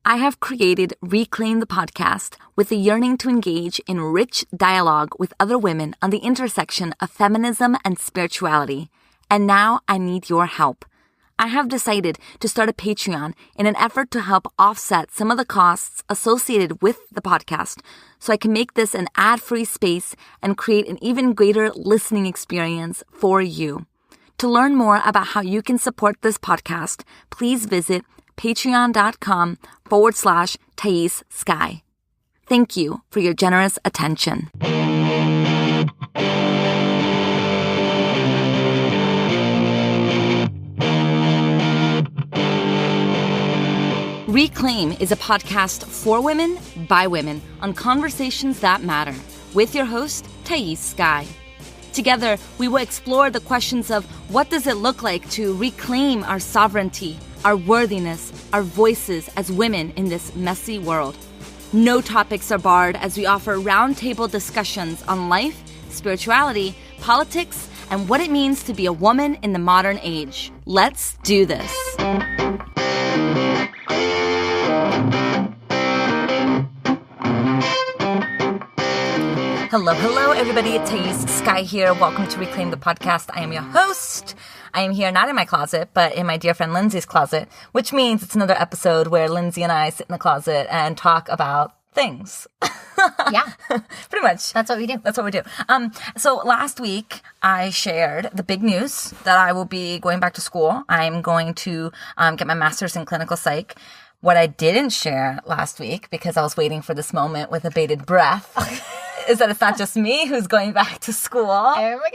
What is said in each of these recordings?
I have created Reclaim the Podcast with a yearning to engage in rich dialogue with other women on the intersection of feminism and spirituality. And now I need your help. I have decided to start a Patreon in an effort to help offset some of the costs associated with the podcast so I can make this an ad-free space and create an even greater listening experience for you. To learn more about how you can support this podcast, please visit patreon.com/Thais Sky. Thank you for your generous attention. Reclaim is a podcast for women, by women, on conversations that matter, with your host, Thais Sky. Together, we will explore the questions of what does it look like to reclaim our sovereignty, our worthiness, our voices as women in this messy world. No topics are barred as we offer roundtable discussions on life, spirituality, politics, and what it means to be a woman in the modern age. Let's do this. Hello, everybody. It's Thais Sky here. Welcome to Reclaim the Podcast. I am your host. I am here not in my closet, but in my dear friend Lindsay's closet, which means it's another episode where Lindsay and I sit in the closet and talk about things. Yeah. Pretty much. That's what we do. So last week I shared the big news that I will be going back to school. I'm going to get my master's in clinical psych. What I didn't share last week, because I was waiting for this moment with a bated breath, is that it's not just me who's going back to school. Oh my god!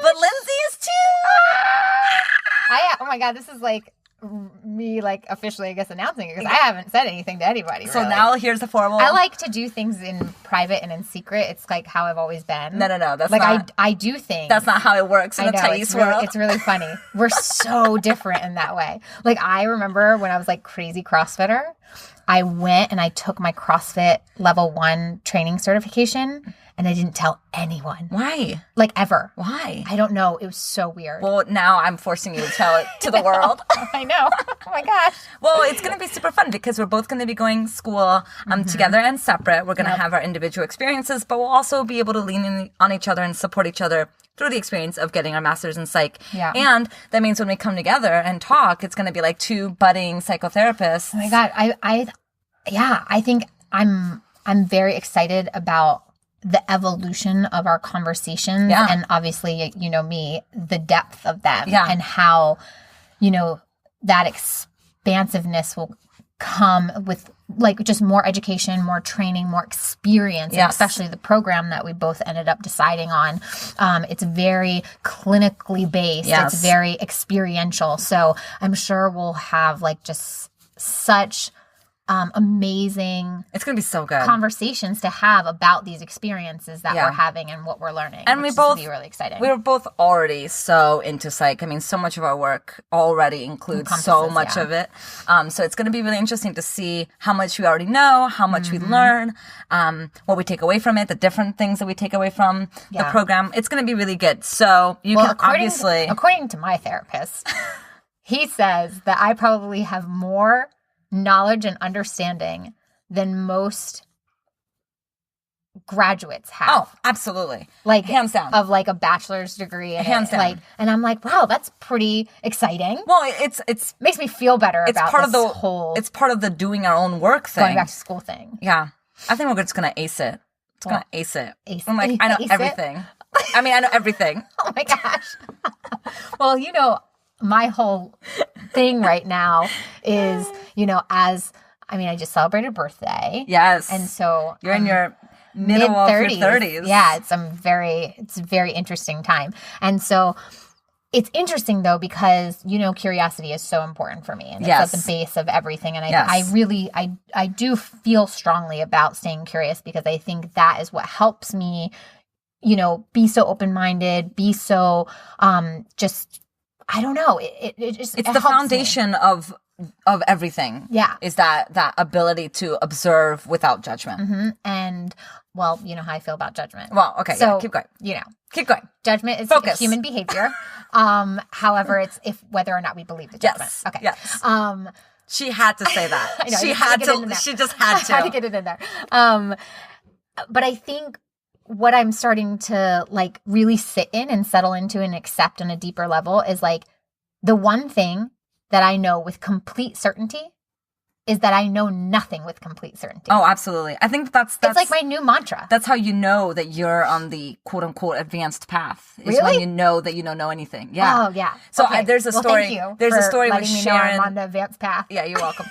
But Lindsay is too. Oh my god! This is like me, like officially, I guess, announcing it because I haven't said anything to anybody. So really. now here's the formal. I like to do things in private and in secret. It's like how I've always been. No. That's like not. I do things. That's not how it works in the Thais world. It's really funny. We're so different in that way. Like I remember when I was like crazy CrossFitter. I went and I took my CrossFit level 1 training certification and I didn't tell anyone. Why? Like ever. Why? I don't know. It was so weird. Well, now I'm forcing you to tell it to the world. I know. Oh my gosh. Well, it's going to be super fun because we're both going to be going school together and separate. We're going to have our individual experiences, but we'll also be able to lean in on each other and support each other through the experience of getting our master's in psych. Yeah. And that means when we come together and talk, it's going to be like two budding psychotherapists. Oh my God. I think I'm very excited about the evolution of our conversations and obviously, you know me, the depth of them and how, you know, that expansiveness will come with like just more education, more training, more experience, and especially the program that we both ended up deciding on. It's very clinically based. It's very experiential. So I'm sure we'll have like just such amazing it's going to be so good conversations to have about these experiences that we're having and what we're learning. And we both be really exciting. We're both already so into psych. I mean, so much of our work already includes so much of it. So it's going to be really interesting to see how much we already know, how much we learn, what we take away from it, the different things that we take away from the program. It's going to be really good. So you can obviously... According to my therapist, he says that I probably have more knowledge and understanding than most graduates have. Oh, absolutely. Like hands down. Of like a bachelor's degree. And hands down. Like, and I'm like, wow, that's pretty exciting. Well, it's makes me feel better about part this of the whole it's part of the doing our own work thing. Going back to school thing. Yeah. I think we're just gonna ace it. It's gonna ace it. I'm like, I know ace everything. I mean, I know everything. Oh my gosh. Well, you know, my whole thing right now is, you know, I just celebrated a birthday. Yes. And so you're in your middle of your 30s. Yeah, it's a very interesting time. And so it's interesting though, because, you know, curiosity is so important for me and it's at the base of everything. And I do feel strongly about staying curious because I think that is what helps me, you know, be so open-minded, be so, just, I don't know. It's the foundation of everything. Yeah. Is that ability to observe without judgment. Mm-hmm. And, well, you know how I feel about judgment. Well, okay. So, keep going. You know. Keep going. Judgment is human behavior. However, it's whether or not we believe the judgment. Yes. Okay. Yes. She had to say that. I know, she had to. She just had to. I had to get it in there. But I think what I'm starting to like really sit in and settle into and accept on a deeper level is like the one thing that I know with complete certainty is that I know nothing with complete certainty. Oh, absolutely. I think that's it's like my new mantra. That's how you know that you're on the quote unquote advanced path. Is really? When you know that you don't know anything. Yeah. Oh, yeah. So okay. there's a story. Thank you there's for a story with letting me Sharon. know I'm on the advanced path. Yeah, you're welcome.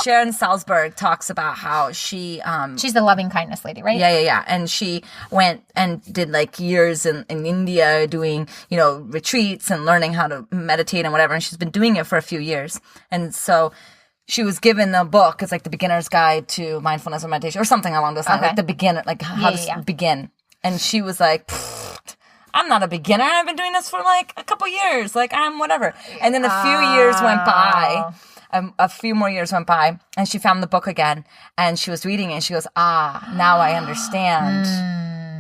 Sharon Salzberg talks about how she she's the loving kindness lady, right? Yeah. And she went and did like years in India doing, retreats and learning how to meditate and whatever. And she's been doing it for a few years. And so she was given a book. It's like the beginner's guide to mindfulness and meditation or something along those lines. Okay. Like the beginner, like how to begin. And she was like, I'm not a beginner. I've been doing this for like a couple years. Like I'm whatever. And then a few years went by. A few more years went by, and she found the book again, and she was reading it, and she goes, now I understand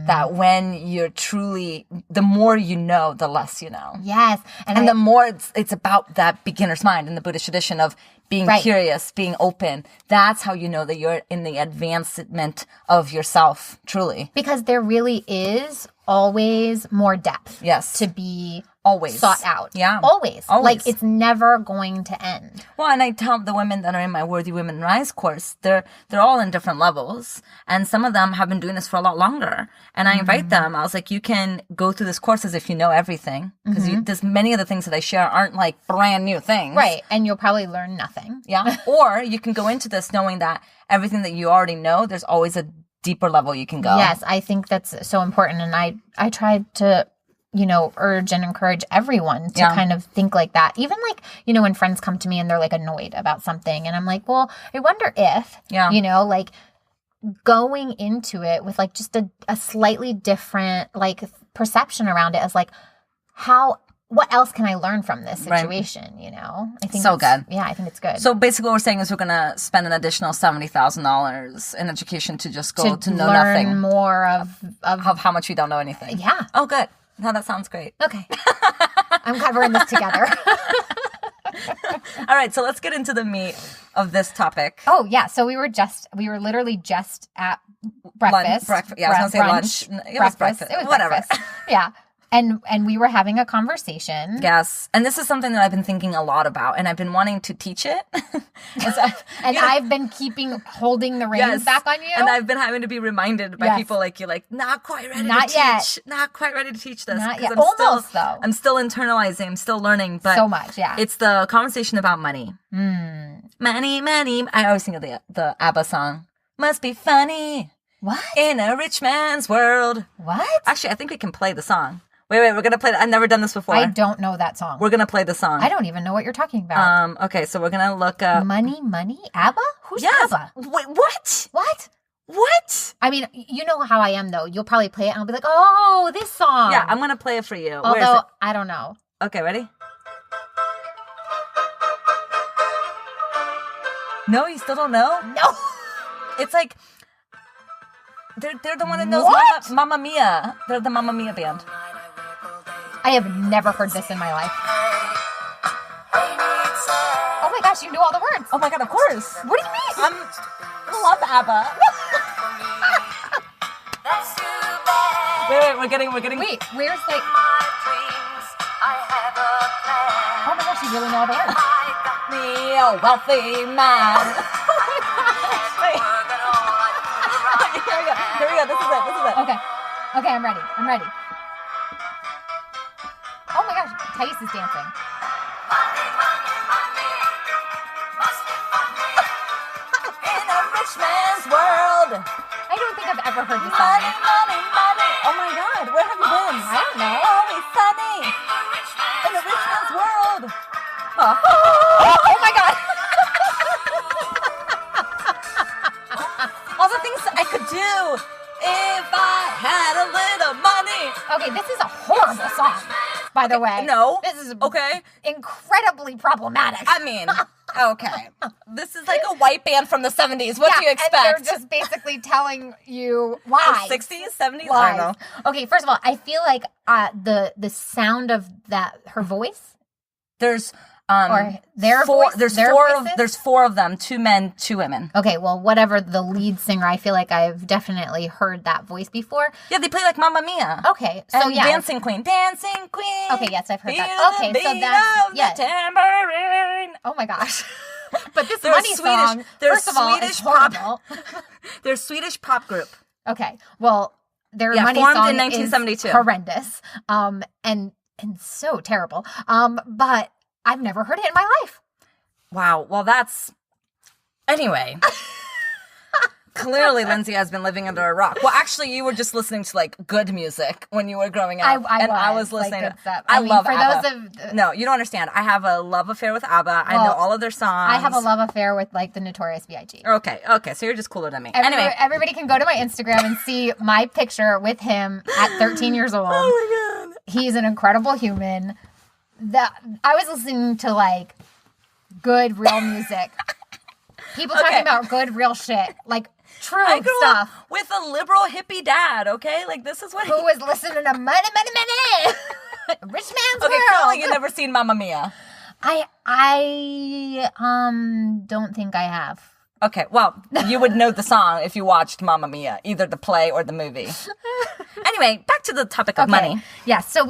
that when you're truly, the more you know, the less you know. Yes. And the more it's about that beginner's mind in the Buddhist tradition of being curious, being open. That's how you know that you're in the advancement of yourself, truly. Because there really is always more depth. Yes. To be always sought out. Yeah. Always. Like it's never going to end. Well, and I tell the women that are in my Worthy Women Rise course, they're all in different levels. And some of them have been doing this for a lot longer. And I invite them. I was like, you can go through this course as if you know everything. Because there's many of the things that I share aren't like brand new things. Right. And you'll probably learn nothing. Yeah. Or you can go into this knowing that everything that you already know, there's always a deeper level you can go. Yes. I think that's so important. And I tried to urge and encourage everyone to kind of think like that. Even like, when friends come to me and they're like annoyed about something and I'm like, well, I wonder if, like going into it with like just a slightly different like perception around it as like what else can I learn from this situation? I think so good. Yeah, I think it's good. So basically what we're saying is we're going to spend an additional $70,000 in education to just go to know nothing. Learn more of how much we don't know anything. Yeah. Oh, good. No, that sounds great. Okay. I'm covering this together. All right, so let's get into the meat of this topic. Oh, yeah. So we were literally just at breakfast. Yeah, I was going to say lunch. It was breakfast. It was whatever. Breakfast. Yeah. And we were having a conversation. Yes. And this is something that I've been thinking a lot about, and I've been wanting to teach it. I've been holding the reins back on you. And I've been having to be reminded by people like you, like, not quite ready to teach. Not quite ready to teach this. Not yet. Almost, though. I'm still internalizing. I'm still learning. But so much, yeah. It's the conversation about money. Money, money. I always think of the ABBA song. Must be funny. What? In a rich man's world. What? Actually, I think we can play the song. Wait, we're going to play I've never done this before. I don't know that song. We're going to play the song. I don't even know what you're talking about. Okay, so we're going to look up... Money? ABBA? Who's ABBA? Wait, what? What? I mean, you know how I am, though. You'll probably play it and I'll be like, oh, this song. Yeah, I'm going to play it for you. Although, where is it? I don't know. Okay, ready? No, you still don't know? No. It's like... They're the one that knows Mamma Mia. They're the Mamma Mia band. I have never heard this in my life. Oh my gosh, you knew all the words. Oh my god, of course. What do you mean? I love ABBA. Wait, we're getting. Wait, where's like? Oh my gosh, you really know all the words. Me a wealthy man. Here we go. This is it. Okay, I'm ready. Oh my gosh, Thais is dancing. In a rich man's world. I don't think I've ever heard this song. Money. Oh my god, where have you been? I don't know. Always sunny. In a rich man's world. Oh my god. All the things I could do if I had a little money. Okay, this is a horrible song, by the way. No. This is okay. Incredibly problematic. I mean, okay. This is like a white band from the 70s. What do you expect? And they're just basically telling you lies. 60s, 70s? Lies. I don't know. Okay, first of all, I feel like the sound of her voice. There's Or their voice? There's 4 of them, 2 men, 2 women. Okay, well, whatever the lead singer, I feel like I've definitely heard that voice before. Yeah, they play like Mamma Mia. Okay, so and Dancing Queen. Dancing Queen. Okay, yes, I've heard that. Okay, so that's... Yes. The tambourine. Oh my gosh. But this they're Money Swedish, song, first of all, is horrible. They're a Swedish pop group. Okay, well, their Money formed song in 1972. is horrendous, and so terrible. But I've never heard it in my life. Wow. Well, that's... Anyway. Clearly, Lindsay has been living under a rock. Well, actually, you were just listening to, like, good music when you were growing up. I was listening like, to... I love for ABBA. Those of... No, you don't understand. I have a love affair with ABBA. I know all of their songs. I have a love affair with, like, the Notorious B.I.G. Okay. So you're just cooler than me. Anyway. Everybody can go to my Instagram and see my picture with him at 13 years old. Oh, my God. He's an incredible human. I was listening to, like, good, real music. People talking about good, real shit. Like, true I grew stuff. up with a liberal hippie dad, okay? Like, this is what Who was listening to Money. Rich Man's World. Clearly you've never seen Mamma Mia. I don't think I have. Okay, well, you would know the song if you watched Mamma Mia, either the play or the movie. Anyway, back to the topic of money. Yeah, so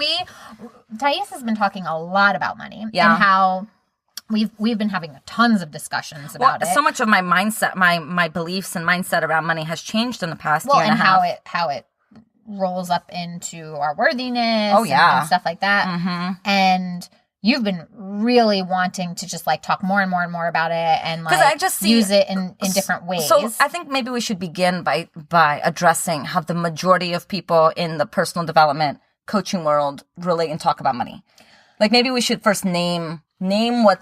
Thais has been talking a lot about money and how we've been having tons of discussions about it. So much of my mindset, my beliefs and mindset around money has changed in the past year and a half. How it rolls up into our worthiness and stuff like that. Mm-hmm. And you've been really wanting to just like talk more and more and more about it and like I just use it in different ways. So I think maybe we should begin by addressing how the majority of people in the personal development coaching world relate and talk about money. Like maybe we should first name what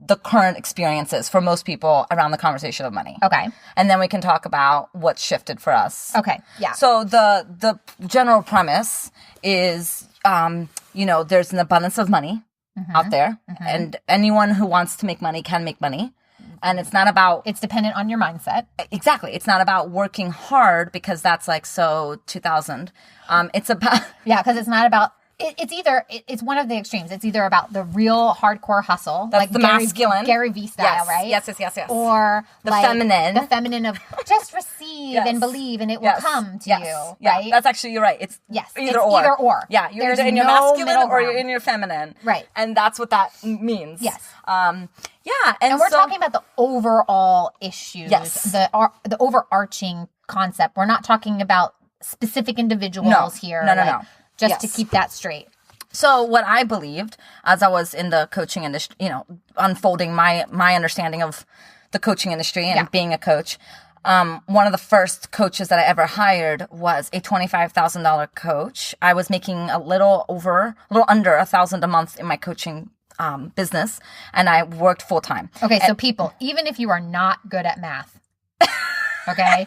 the current experience is for most people around the conversation of money. Okay. And then we can talk about what shifted for us. Okay. Yeah. So the general premise is, there's an abundance of money out there, and anyone who wants to make money can make money. And it's not about... It's dependent on your mindset. Exactly. It's not about working hard because that's like so 2000. It's about... Yeah, because it's not about... It's one of the extremes. It's either about the real hardcore hustle, that's like the masculine, Gary Vee style, right? Yes. Or the feminine of just receive and believe, and it will come to you. Yeah, right? That's actually you're right. It's either or. Yeah, you're either in your masculine or you're in your feminine. Right. And that's what that means. Yes. And we're talking about the overall issues. Yes. The overarching concept. We're not talking about specific individuals here. No. Just to keep that straight. So what I believed as I was in the coaching industry, unfolding my understanding of the coaching industry and being a coach, one of the first coaches that I ever hired was a $25,000 coach. I was making a little under $1,000 a month in my coaching business, and I worked full time. Okay, so people, even if you are not good at math, okay,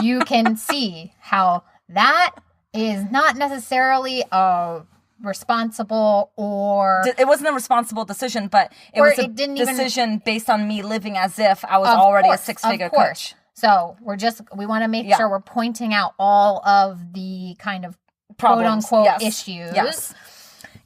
you can see how that is not necessarily a responsible or... It wasn't a responsible decision, but it was a decision based on me living as if I was already a six-figure coach. So we want to make sure we're pointing out all of the kind of problems, quote-unquote issues. Yes.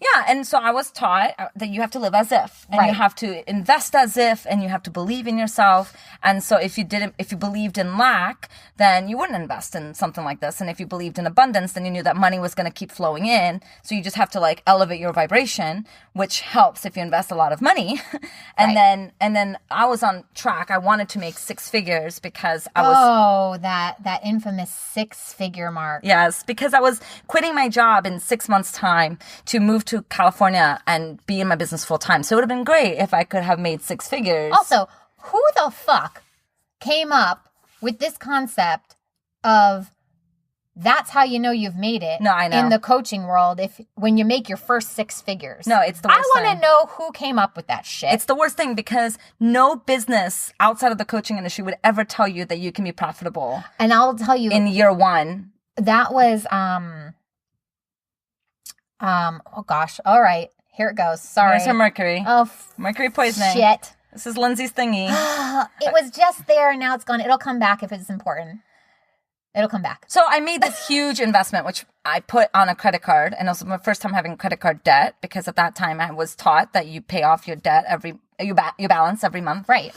Yeah, and so I was taught that you have to live as if, and you have to invest as if, and you have to believe in yourself. And so if you believed in lack, then you wouldn't invest in something like this. And if you believed in abundance, then you knew that money was going to keep flowing in. So you just have to like elevate your vibration, which helps if you invest a lot of money. And then I was on track. I wanted to make 6 figures because I was that infamous 6-figure mark. Yes, because I was quitting my job in 6 months' time to move to California and be in my business full time. So it would have been great if I could have made 6 figures. Also, who the fuck came up with this concept of that's how you know you've made it in the coaching world when you make your first 6 figures? No, it's the worst thing. I want to know who came up with that shit. It's the worst thing because no business outside of the coaching industry would ever tell you that you can be profitable. And I'll tell you in year 1. That was oh gosh. All right. Here it goes. Sorry. There's her mercury. Oh, mercury poisoning. Shit. This is Lindsay's thingy. It was just there and now it's gone. It'll come back if it's important. It'll come back. So I made this huge investment, which I put on a credit card. And it was my first time having credit card debt because at that time I was taught that you pay off your debt you balance every month. Right.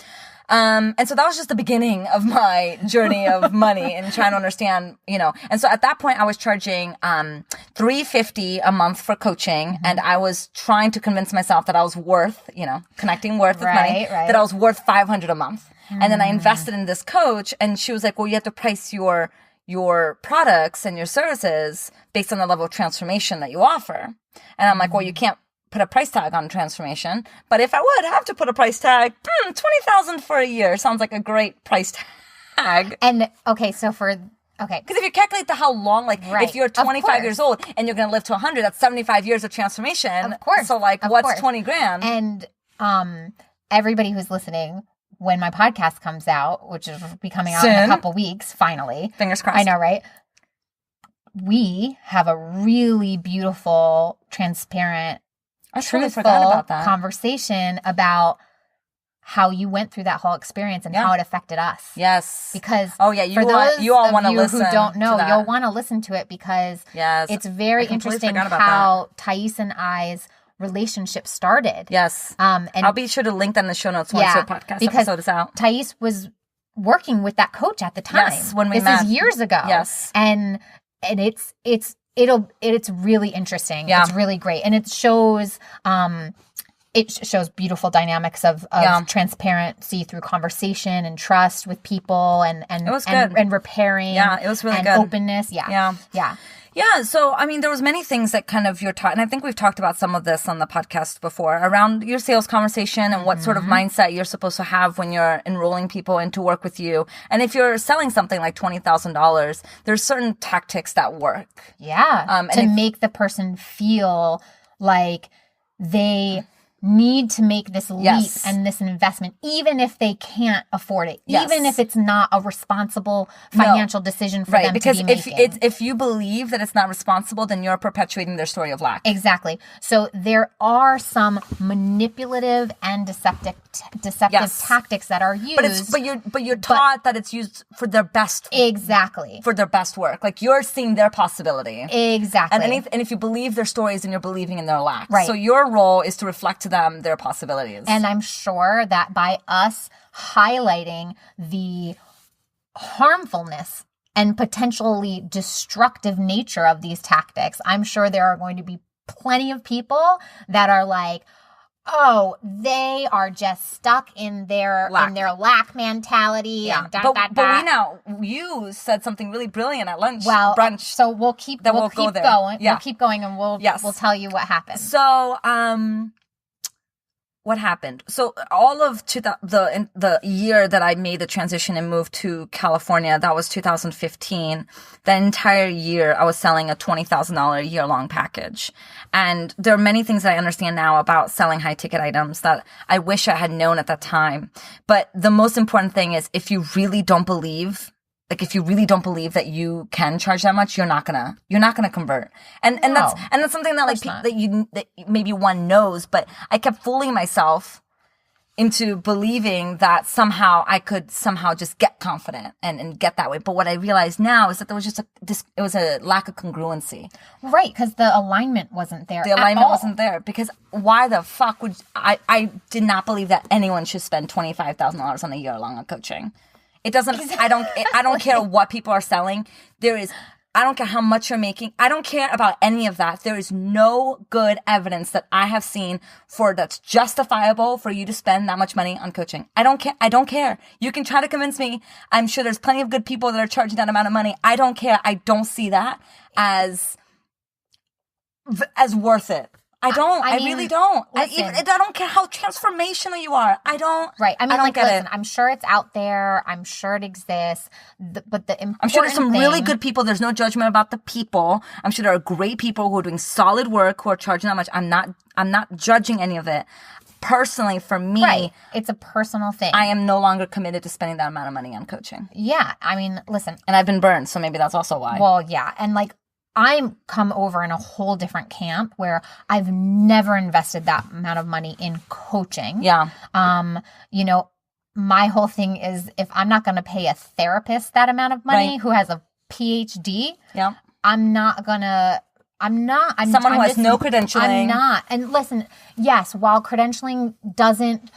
And so that was just the beginning of my journey of money and trying to understand, and so at that point I was charging, $350 a month for coaching. And I was trying to convince myself that I was worth, connecting worth with money, that I was worth $500 a month. And then I invested in this coach and she was like, well, you have to price your products and your services based on the level of transformation that you offer. And I'm like, well, you can't put a price tag on transformation. But if I would have to put a price tag, $20,000 for a year sounds like a great price tag. And okay, so because if you calculate how long, if you're 25 years old and you're going to live to 100, that's 75 years of transformation. Of course. So what's 20 grand? And everybody who's listening, when my podcast comes out, which is be coming out soon, in a couple weeks, finally. Fingers crossed. I know, right? We have a really beautiful, transparent, truthful conversation about how you went through that whole experience and how it affected us. Yes. Because you all want to listen who don't know, to you'll want to listen to it because it's very interesting how Thais and I's relationship started. Yes. And I'll be sure to link that in the show notes once the podcast episode is out. Thais was working with that coach at the time. Yes, when we met. This is years ago. Yes. And it's really interesting. Yeah. It's really great. And it shows beautiful dynamics of transparency through conversation and trust with people and it was good. and repairing. Yeah, it was really and good. Openness. Yeah. Yeah, so, there was many things that kind of you're taught, and I think we've talked about some of this on the podcast before, around your sales conversation and what sort of mindset you're supposed to have when you're enrolling people in to work with you. And if you're selling something like $20,000, there's certain tactics that work. Yeah, to make the person feel like they need to make this leap and this investment, even if they can't afford it, even if it's not a responsible financial decision for them to be making. Because if you believe that it's not responsible, then you're perpetuating their story of lack. Exactly. So there are some manipulative and deceptive tactics that are used. But you're taught that it's used for their best. Exactly. For their best work. Like you're seeing their possibility. Exactly. And if you believe their stories, then you're believing in their lack. Right. So your role is to reflect to them their possibilities. And I'm sure that by us highlighting the harmfulness and potentially destructive nature of these tactics, I'm sure there are going to be plenty of people that are like, oh, they are just stuck in their lack mentality. Yeah. And but you said something really brilliant at brunch. So we'll keep going. Yeah. We'll keep going and we'll tell you what happened. So, what happened? So all of the year that I made the transition and moved to California, that was 2015. That entire year, I was selling a $20,000 a year-long package. And there are many things that I understand now about selling high-ticket items that I wish I had known at that time. But the most important thing is if you really don't believe that you can charge that much, you're not gonna convert. And that's something that maybe one knows, but I kept fooling myself into believing that somehow I could just get confident and get that way. But what I realize now is that there was just it was a lack of congruency. Right, because the alignment wasn't there. The alignment wasn't there because why the fuck would I did not believe that anyone should spend $25,000 on a year long on coaching. It doesn't, I don't care what people are selling. I don't care how much you're making. I don't care about any of that. There is no good evidence that I have seen that's justifiable for you to spend that much money on coaching. I don't care. You can try to convince me. I'm sure there's plenty of good people that are charging that amount of money. I don't care. I don't see that as worth it. I really don't. I don't care how transformational you are. I don't. Right. I mean, listen, I'm sure it's out there. I'm sure it exists. But the important I'm sure there's some really good people. There's no judgment about the people. I'm sure there are great people who are doing solid work, who are charging that much. I'm not judging any of it. Personally, for me, right. It's a personal thing. I am no longer committed to spending that amount of money on coaching. Yeah. I mean, listen. And I've been burned, so maybe that's also why. Well, yeah. And I'm come over in a whole different camp where I've never invested that amount of money in coaching. Yeah. My whole thing is if I'm not going to pay a therapist that amount of money who has a PhD. Yeah. I'm someone who has no credentialing. I'm not. And listen, yes, while credentialing doesn't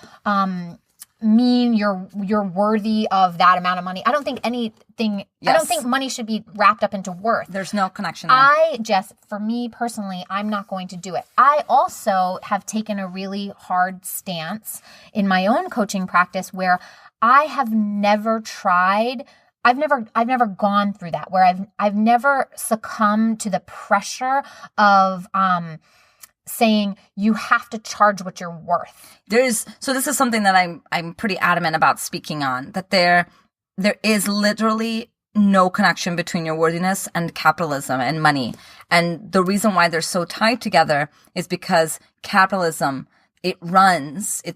mean you're worthy of that amount of money, I don't think anything, I don't think money should be wrapped up into worth. There's no connection there. For me personally, I'm not going to do it. I also have taken a really hard stance in my own coaching practice where I have never tried. I've never gone through that, where I've never succumbed to the pressure of saying you have to charge what you're worth. So this is something that I'm pretty adamant about speaking on, that there is literally no connection between your worthiness and capitalism and money. And the reason why they're so tied together is because capitalism, it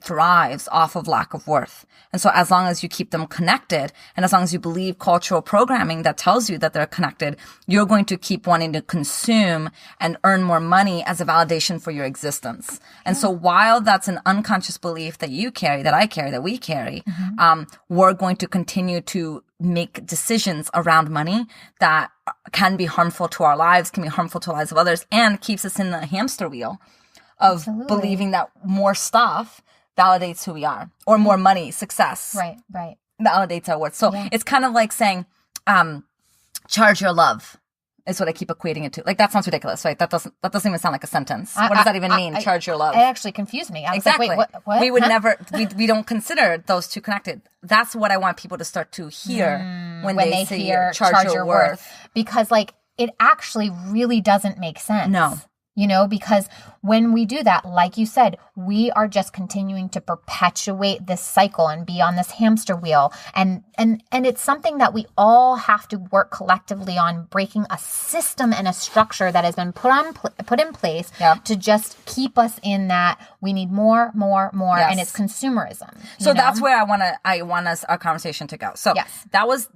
thrives off of lack of worth. And so as long as you keep them connected, and as long as you believe cultural programming that tells you that they're connected, you're going to keep wanting to consume and earn more money as a validation for your existence. And so while that's an unconscious belief that you carry, that I carry, that we carry, we're going to continue to make decisions around money that can be harmful to our lives, can be harmful to the lives of others, and keeps us in the hamster wheel of believing that more stuff validates who we are, or more money, success, right, validates our worth. So it's kind of like saying, charge your love is what I keep equating it to. Like, that sounds ridiculous, right? That doesn't even sound like a sentence. What does that even mean? Charge your love. It actually confused me. I was exactly. Like, wait, what? We would never, we don't consider those two connected. That's what I want people to start to hear when they hear charge your worth. Because like, it actually really doesn't make sense. No. Because when we do that, like you said, we are just continuing to perpetuate this cycle and be on this hamster wheel. And it's something that we all have to work collectively on, breaking a system and a structure that has been put in place to just keep us in that we need more, yes. And it's consumerism. So that's where I want our conversation to go. So that was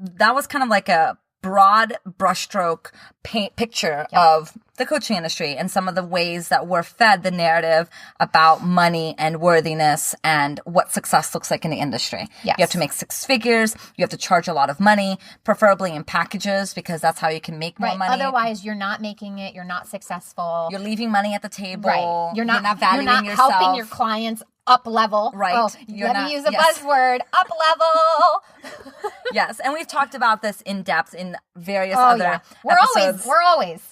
kind of like a broad brushstroke picture of the coaching industry and some of the ways that we're fed the narrative about money and worthiness and what success looks like in the industry. Yes. You have to make six figures. You have to charge a lot of money, preferably in packages, because that's how you can make more money. Otherwise, you're not making it. You're not successful. You're leaving money at the table. Right. You're not valuing yourself. Helping your clients up level. Right. Oh, let me use a buzzword. Up level. Yes. And we've talked about this in depth in various other episodes. We're always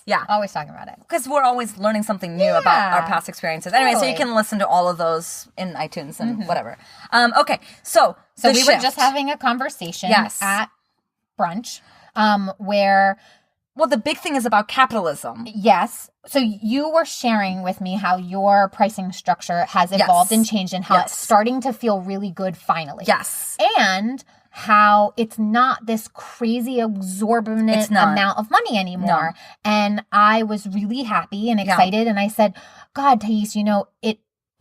talking about it. Because we're always learning something new about our past experiences. Anyway, so you can listen to all of those in iTunes and whatever. Okay. So we were just having a conversation at brunch where... Well, the big thing is about capitalism. Yes. So you were sharing with me how your pricing structure has evolved and changed and how it's starting to feel really good finally. Yes. And how it's not this crazy exorbitant amount of money anymore. No. And I was really happy and excited. And I said, God, Thais,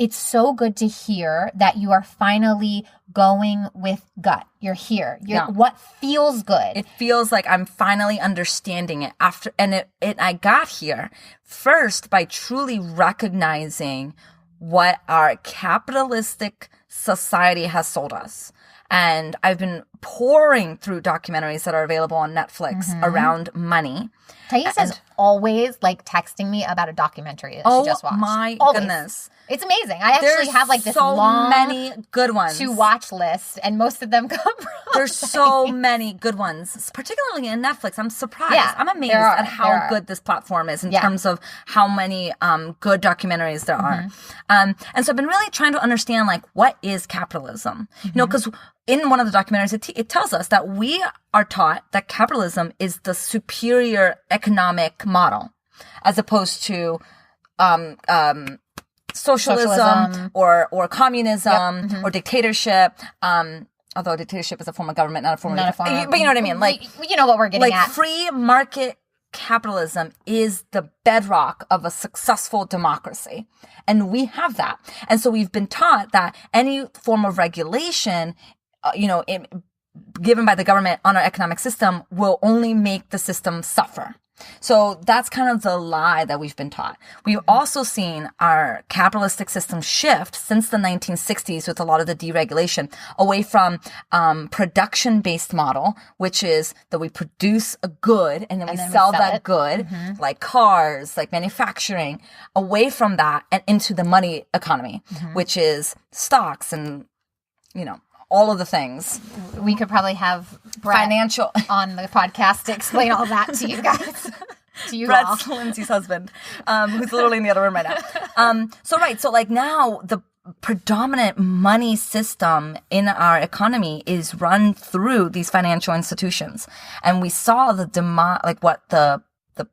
it's so good to hear that you are finally going with gut. You're here. What feels good. It feels like I'm finally understanding it after, and I got here first by truly recognizing what our capitalistic society has sold us. And I've been pouring through documentaries that are available on Netflix around money. Thais is always like texting me about a documentary that she just watched. Oh my goodness. It's amazing. I actually have like this long many good ones to watch list, and most of them come from There's so many good ones, particularly in Netflix. I'm surprised. Yeah, I'm amazed at how good this platform is in terms of how many good documentaries there are. And so I've been really trying to understand, like, what is capitalism? Because in one of the documentaries, it tells us that we are taught that capitalism is the superior economic model, as opposed to socialism. or communism or dictatorship. Although dictatorship is a form of government, not a form of... But you know what I mean? Like, you know what we're getting at. Like, free market capitalism is the bedrock of a successful democracy. And we have that. And so we've been taught that any form of regulation, given by the government on our economic system will only make the system suffer. So that's kind of the lie that we've been taught. We've also seen our capitalistic system shift since the 1960s with a lot of the deregulation away from production-based model, which is that we produce a good and then we sell that good, like cars, like manufacturing, away from that and into the money economy, which is stocks and, all of the things. We could probably have Brett financial on the podcast to explain all that to you guys. To you Brett's Lindsay's husband, who's literally in the other room right now. So like now the predominant money system in our economy is run through these financial institutions. And we saw what the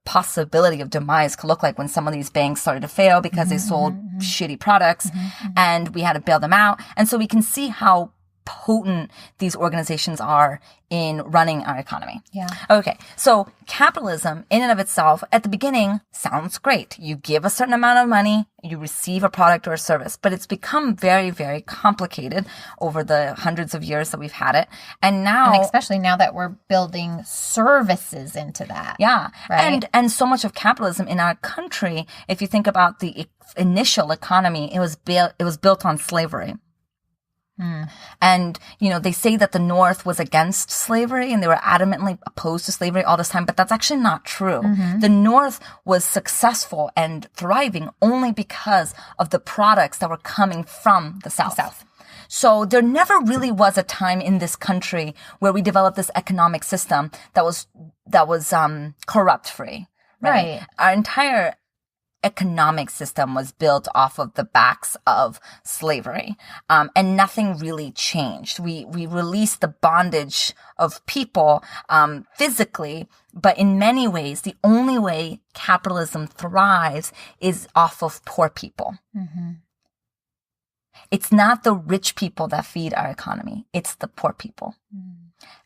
possibility of demise could look like when some of these banks started to fail because they sold shitty products and we had to bail them out. And so we can see how potent these organizations are in running our economy. Yeah. Okay. So capitalism in and of itself at the beginning sounds great. You give a certain amount of money, you receive a product or a service, but it's become very, very complicated over the hundreds of years that we've had it. And especially now that we're building services into that. Yeah. Right? And so much of capitalism in our country, if you think about the initial economy, it was built on slavery. And, they say that the North was against slavery and they were adamantly opposed to slavery all this time, but that's actually not true. The North was successful and thriving only because of the products that were coming from the South. So there never really was a time in this country where we developed this economic system that was corrupt free. Right? Our entire economic system was built off of the backs of slavery, and nothing really changed. We released the bondage of people physically, but in many ways, the only way capitalism thrives is off of poor people. It's not the rich people that feed our economy. It's the poor people.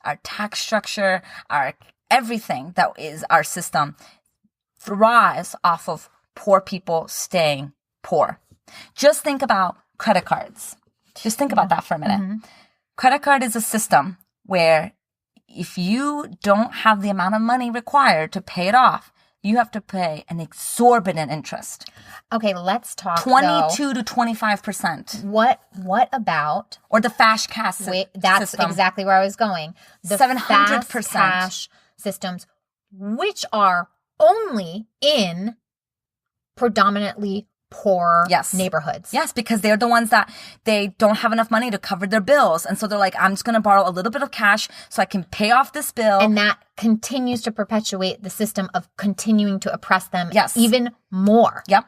Our tax structure, our everything that is our system thrives off of poor people staying poor. Just think about credit cards. Just think about that for a minute. Credit card is a system where if you don't have the amount of money required to pay it off, you have to pay an exorbitant interest. Okay, let's talk 22 to 25%. What about or the fast cash that's system. Exactly where I was going. The 700% fast cash systems, which are only in predominantly poor neighborhoods. Yes, because they're the ones that they don't have enough money to cover their bills. And so they're like, I'm just going to borrow a little bit of cash so I can pay off this bill. And that continues to perpetuate the system of continuing to oppress them even more. Yep.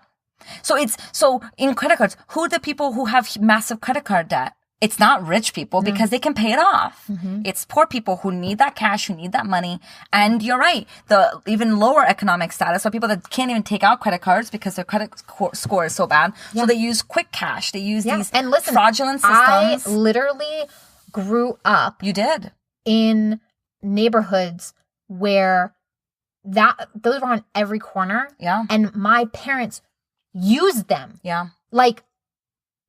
So in credit cards, who are the people who have massive credit card debt? It's not rich people because they can pay it off. It's poor people who need that cash, who need that money. And you're right. The even lower economic status are people that can't even take out credit cards because their credit score is so bad. So they use quick cash. They use these fraudulent systems. I literally grew up. You did. In neighborhoods where those were on every corner. Yeah. And my parents used them. Yeah. Like,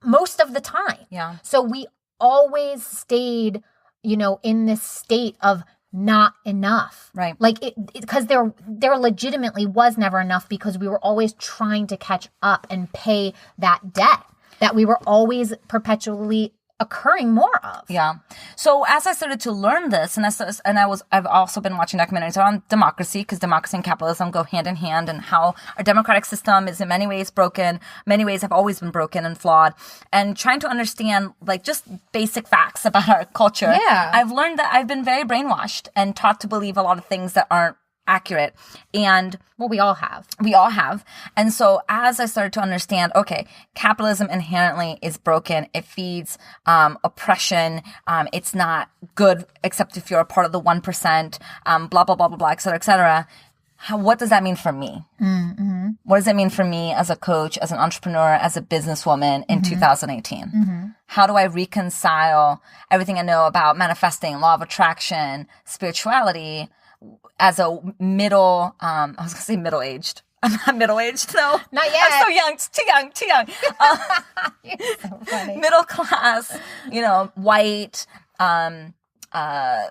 most of the time. Yeah. So we always stayed, in this state of not enough. Right. Like because there legitimately was never enough because we were always trying to catch up and pay that debt that we were always perpetually occurring more of. Yeah. So as I started to learn this, I've also been watching documentaries on democracy because democracy and capitalism go hand in hand, and how our democratic system is in many ways broken, many ways have always been broken and flawed, and trying to understand like just basic facts about our culture. Yeah. I've learned that I've been very brainwashed and taught to believe a lot of things that aren't accurate. And we all have. And so as I started to understand, okay, capitalism inherently is broken. It feeds oppression. It's not good except if you're a part of the 1%, blah, blah, blah, blah, blah, et cetera, et cetera. What does that mean for me? What does it mean for me as a coach, as an entrepreneur, as a businesswoman in 2018? How do I reconcile everything I know about manifesting, law of attraction, spirituality, as a middle-aged. I'm not middle-aged, no. Not yet. I'm so young, too young. You're so funny. Middle class, white, I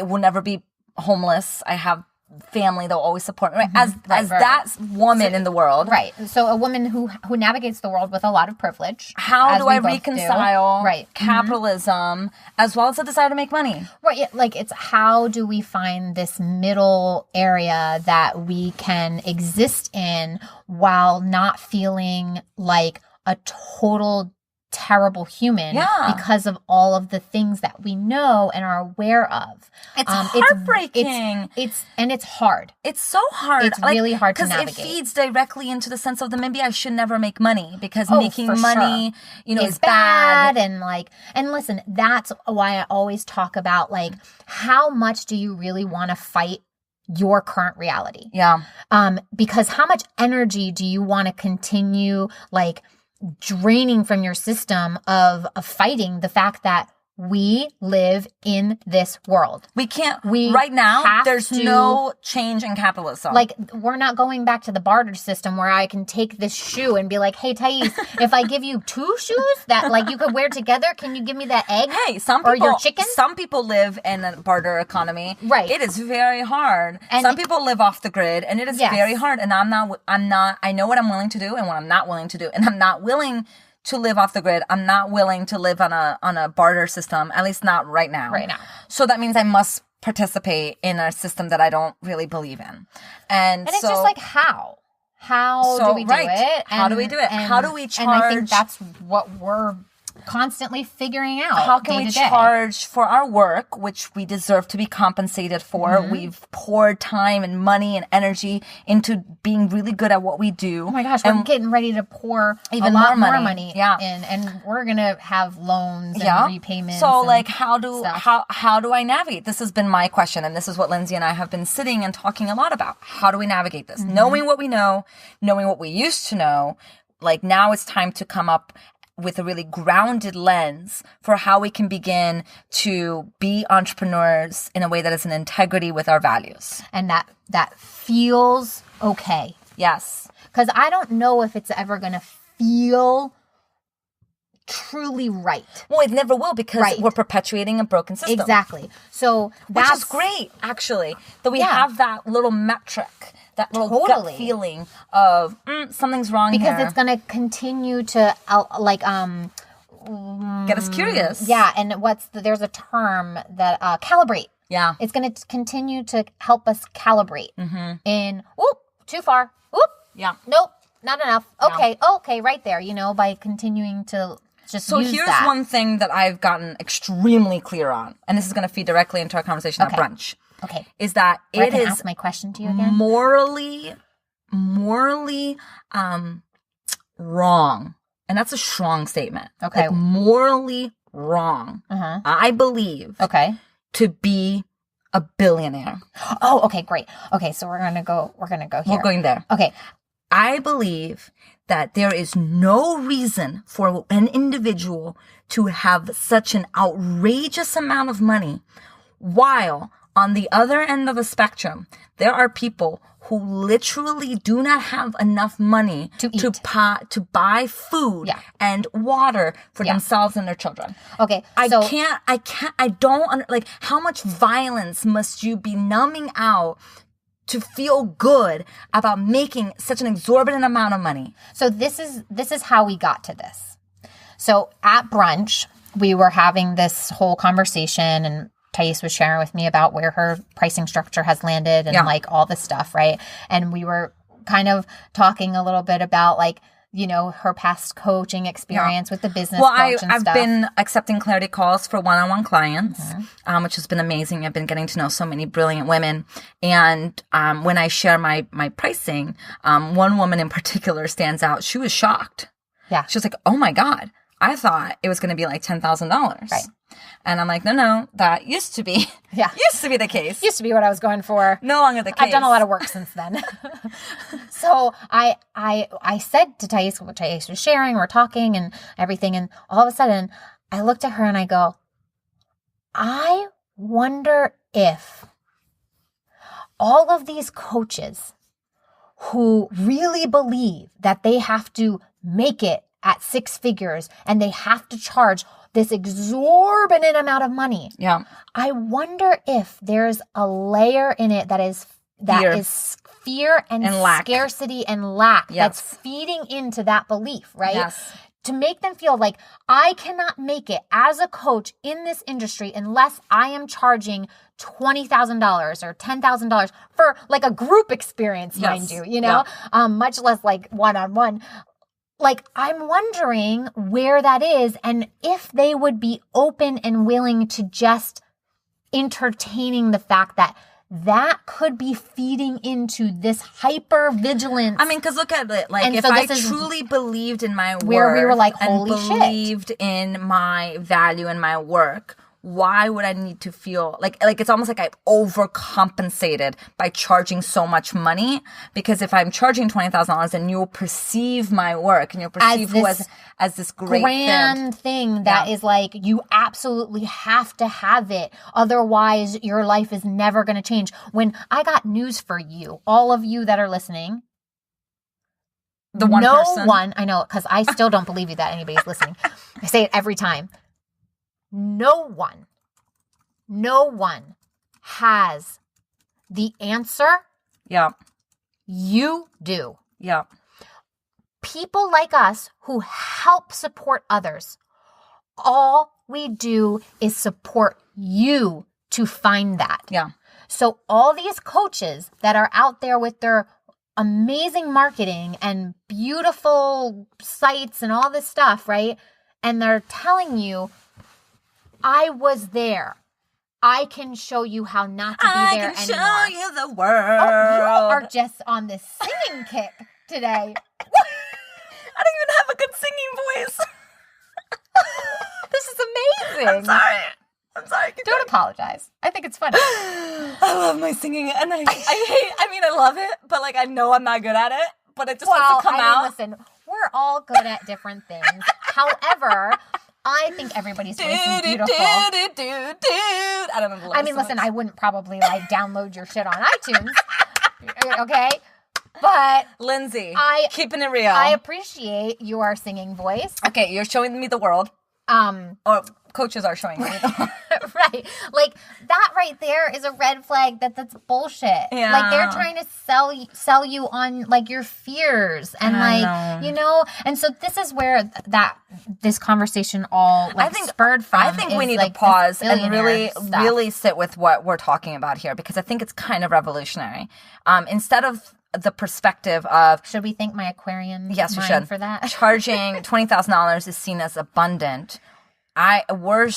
will never be homeless. I have family. They'll always support me, right? As that woman in the world. Right. So a woman who navigates the world with a lot of privilege. How do I reconcile capitalism as well as the desire to make money? Right. Yeah, like it's how do we find this middle area that we can exist in while not feeling like a total terrible human because of all of the things that we know and are aware of. It's heartbreaking. It's hard. It's so hard. It's really hard to navigate. Because it feeds directly into the sense of maybe I should never make money because making money, is bad. And listen, that's why I always talk about how much do you really want to fight your current reality? Yeah. Because how much energy do you want to continue draining from your system of fighting the fact that we live in this world. We can't, right now, there's no change in capitalism. We're not going back to the barter system where I can take this shoe and be like, hey, Thais, if I give you 2 shoes that you could wear together, can you give me that egg? Hey, or your chicken? Some people live in a barter economy. Right. It is very hard. And some people live off the grid and it is very hard. And I know what I'm willing to do and what I'm not willing to do. And I'm not willing to live off the grid. I'm not willing to live on a barter system, at least not right now. Right now. So that means I must participate in a system that I don't really believe in. And it's just how? How do we do it? How do we do it? How do we charge? And I think that's what we're constantly figuring out. How can we charge for our work, which we deserve to be compensated for? Mm-hmm. We've poured time and money and energy into being really good at what we do. Oh my gosh, we're getting ready to pour even more money in, and we're gonna have loans and repayments. So how do I navigate? This has been my question, and this is what Lindsey and I have been sitting and talking a lot about. How do we navigate this? Mm-hmm. Knowing what we know, knowing what we used to know, now it's time to come up with a really grounded lens for how we can begin to be entrepreneurs in a way that is in integrity with our values. And that feels okay. Yes. Because I don't know if it's ever going to feel truly right. Well, it never will because we're perpetuating a broken system. Exactly. So which is great, actually, that we have that little metric, that little gut feeling of something's wrong because here. It's going to continue to get us curious. Yeah, and there's a term that calibrate. Yeah, it's going to continue to help us calibrate. Mm-hmm. In too far. Whoop. Yeah. Nope. Not enough. Okay. Yeah. Okay. Right there. By continuing to. So here's one thing that I've gotten extremely clear on, and this is going to feed directly into our conversation at brunch. Okay. Is that it is ask my question to you again? morally wrong. And that's a strong statement. Okay. Morally wrong. Uh-huh. I believe. Okay. To be a billionaire. Oh, okay, great. Okay, so we're gonna go here. We're going there. Okay. I believe that there is no reason for an individual to have such an outrageous amount of money while on the other end of the spectrum, there are people who literally do not have enough money to buy food and water for themselves and their children. Okay. I don't how much violence must you be numbing out to feel good about making such an exorbitant amount of money? So this is how we got to this. So at brunch, we were having this whole conversation and Thais was sharing with me about where her pricing structure has landed and all this stuff, right? And we were kind of talking a little bit about her past coaching experience with the business coach and I've stuff. been accepting clarity calls for one-on-one clients, which has been amazing. I've been getting to know so many brilliant women. And when I share my pricing, one woman in particular stands out. She was shocked. Yeah. She was like, oh my God, I thought it was going to be $10,000. Right. And I'm like, no, that used to be the case. Used to be what I was going for. No longer the case. I've done a lot of work since then. So I said to Thais, what Thais was sharing, we're talking and everything. And all of a sudden I looked at her and I go, I wonder if all of these coaches who really believe that they have to make it at 6 figures and they have to charge this exorbitant amount of money. Yeah. I wonder if there's a layer in it that is is fear and lack. Scarcity and lack. Yes. That's feeding into that belief, right? Yes. To make them feel like I cannot make it as a coach in this industry unless I am charging $20,000 or $10,000 for like a group experience, mind you, you know, much less like one-on-one. Like, I'm wondering where that is and if they would be open and willing to just entertaining the fact that that could be feeding into this hyper vigilance. I mean, because look at it. Like, if I truly believed in my work, where we were like, holy and believed in my value and my work, why would I need to feel like it's almost like I overcompensated by charging so much money? Because if I'm charging $20,000, then you'll perceive my work and you'll perceive as this great grand thing that is like, you absolutely have to have it. Otherwise, your life is never going to change. When I got news for you, all of you that are listening, the one person. I know, because I still don't believe you that anybody's listening. I say it every time. No one has the answer. Yeah. You do. Yeah. People like us who help support others, all we do is support you to find that. Yeah. So all these coaches that are out there with their amazing marketing and beautiful sites and all this stuff, right? And they're telling you, I was there. I can show you how not to be there anymore. I can show you the world. Oh, you are just on this singing kick today. I don't even have a good singing voice. This is amazing. I'm sorry. Don't apologize. I think it's funny. I love my singing, and I love it, but like I know I'm not good at it, but it just has to come out. Listen, we're all good at different things. However, I think everybody's voice is beautiful. I don't know. I mean, listen, I wouldn't probably like download your shit on iTunes. Okay? But Lindsay, keeping it real. I appreciate your singing voice. Okay, you're showing me the world. Or coaches are showing me the world. Right. Like that right there is a red flag that's bullshit. Yeah. Like they're trying to sell you on like your fears and you know, and so this is where this conversation all spurred from. I think we need to pause and really sit with what we're talking about here, because I think it's kind of revolutionary. Instead of the perspective of, should we thank my Aquarian yes, we mind should. for that? Charging $20,000 is seen as abundant. We're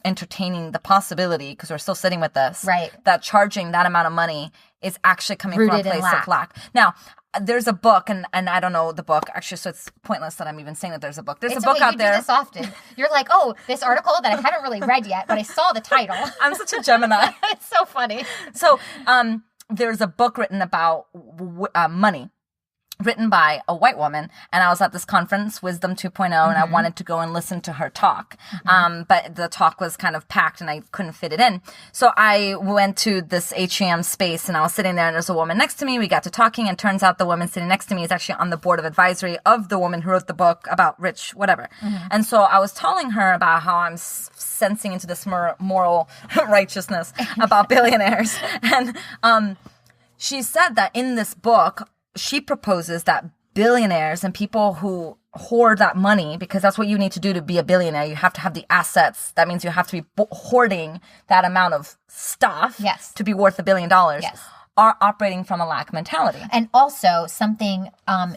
entertaining the possibility, because we're still sitting with this, right, that charging that amount of money is actually coming rooted from a place of lack. Now, there's a book, and I don't know the book, actually, so it's pointless that I'm even saying that there's a book. There's a book out there. You do this often. You're like, oh, this article that I haven't really read yet, but I saw the title. I'm such a Gemini. It's so funny. So, there's a book written about money, written by a white woman, and I was at this conference, Wisdom 2.0, and I wanted to go and listen to her talk, but the talk was kind of packed and I couldn't fit it in. So I went to this HEM space, and I was sitting there, and there's a woman next to me. We got to talking, and turns out the woman sitting next to me is actually on the board of advisory of the woman who wrote the book about rich whatever. And so I was telling her about how I'm sensing into this moral righteousness about billionaires, and she said that in this book, she proposes that billionaires and people who hoard that money, because that's what you need to do to be a billionaire. You have to have the assets. That means you have to be hoarding that amount of stuff to be worth $1 billion. Yes. Are operating from a lack mentality. And also something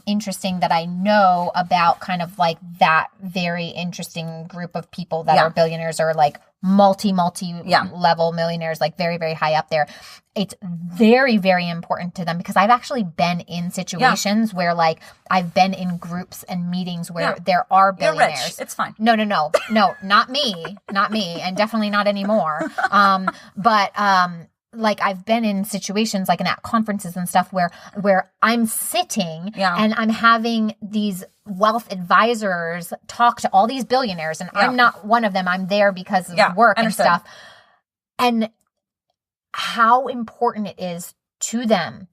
interesting that I know about kind of like that very interesting group of people that are billionaires, or like multi level millionaires, like very, very high up there. It's very, very important to them, because I've actually been in situations where like I've been in groups and meetings where there are billionaires. You're rich. It's fine. No, not me, and definitely not anymore. Like I've been in situations like at conferences and stuff where I'm sitting and I'm having these wealth advisors talk to all these billionaires, and I'm not one of them. I'm there because of work and stuff. And how important it is to them